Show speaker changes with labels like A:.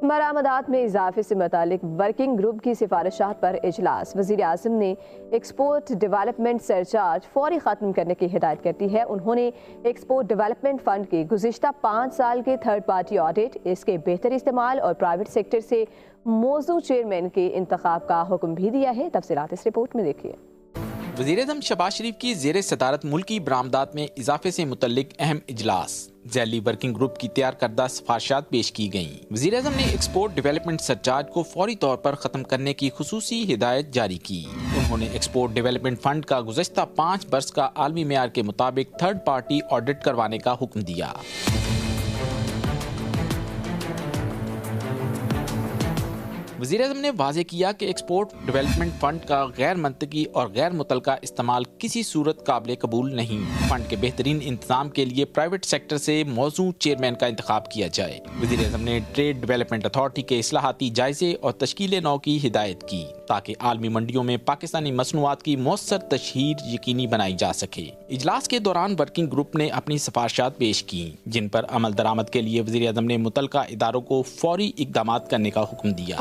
A: برآمدات میں اضافے سے متعلق ورکنگ گروپ کی سفارشات پر اجلاس۔ وزیر اعظم نے ایکسپورٹ ڈیولپمنٹ سرچارج فوری ختم کرنے کی ہدایت کر دی ہے۔ انہوں نے ایکسپورٹ ڈیولپمنٹ فنڈ کے گزشتہ 5 سال کے تھرڈ پارٹی آڈٹ، اس کے بہتر استعمال اور پرائیویٹ سیکٹر سے موزوں چیئرمین کے انتخاب کا حکم بھی دیا ہے۔ تفصیلات اس رپورٹ میں دیکھیے۔
B: وزیر اعظم شہباز شریف کی زیر صدارت ملکی برآمدات میں اضافے سے متعلق اہم اجلاس۔ ذیلی ورکنگ گروپ کی تیار کردہ سفارشات پیش کی گئیں۔ وزیر اعظم نے ایکسپورٹ ڈیولپمنٹ سرچارج کو فوری طور پر ختم کرنے کی خصوصی ہدایت جاری کی۔ انہوں نے ایکسپورٹ ڈیولپمنٹ فنڈ کا گزشتہ 5 برس کا عالمی معیار کے مطابق تھرڈ پارٹی آڈٹ کروانے کا حکم دیا۔ وزیر اعظم نے واضح کیا کہ ایکسپورٹ ڈیولپمنٹ فنڈ کا غیر منطقی اور غیر متعلقہ استعمال کسی صورت قابل قبول نہیں۔ فنڈ کے بہترین انتظام کے لیے پرائیویٹ سیکٹر سے موزوں چیئرمین کا انتخاب کیا جائے۔ وزیر اعظم نے ٹریڈ ڈیولپمنٹ اتھارٹی کے اصلاحاتی جائزے اور تشکیل نو کی ہدایت کی تاکہ عالمی منڈیوں میں پاکستانی مصنوعات کی مؤثر تشہیر یقینی بنائی جا سکے۔ اجلاس کے دوران ورکنگ گروپ نے اپنی سفارشات پیش کیں، جن پر عمل درآمد کے لیے وزیر اعظم نے متعلقہ اداروں کو فوری اقدامات کرنے کا حکم دیا۔